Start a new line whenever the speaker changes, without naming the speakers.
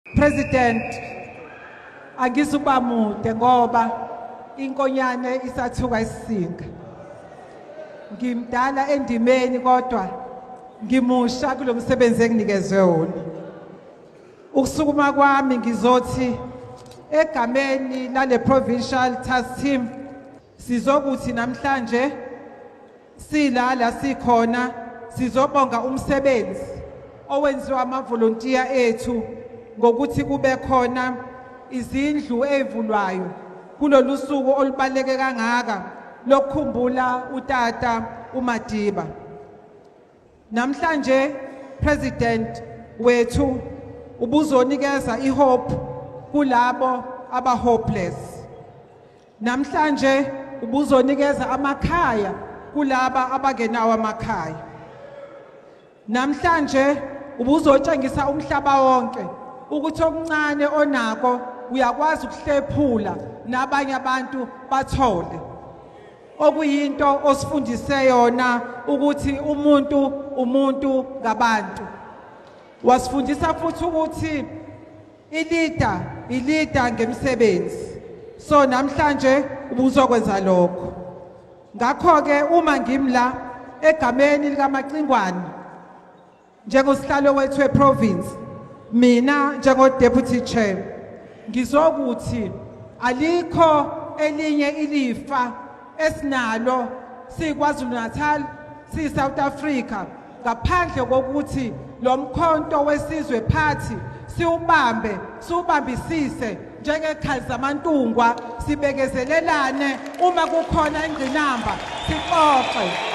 President, angisuba mude ngoba inkonyane isathuka isisinga. Ngimdala endimeni kodwa ngimusha kulomsebenzi enginikezwe wona. Ukusukuma kwami ngizothi egameni lale provincial task team sizokuthi namhlanje silala sikhona sizobonga umsebenzi owenziwa amavolontiya ethu ngokuthi kube khona izindlu ezivulwayo kulolu suku olubaleke kangaka lokukhumbula utata uMadiba. Namhlanje President wethu ubuzonikeza ihope kulabo abahopeless. Namhlanje ubuzonikeza amakhaya kulaba abagenawo amakhaya. Namhlanje ubuzotshengisa umhlaba wonke ukuthi okuncane onako uyakwazi ukuhlephula nabanye abantu bathole. Okuyinto osifundise yona ukuthi umuntu ngabantu. Wasifundisa futhi ukuthi ilida ngemsebenzi. So namhlanje ubuzokwenza lokho. Ngakho ke uma ngimla egameni likaMacingwane njengosihlalo wethu eprovince, mina njengo-deputy chair ngizokuthi alikho elinye ilifa esinalo siKwaZulu Natal siSouth Africa ngaphandle kokuthi lo mkhonto wesizwe phathi siubambisise njengekhali zamantungwa sibekezelelane uma kukhona ingqinamba sixoxe.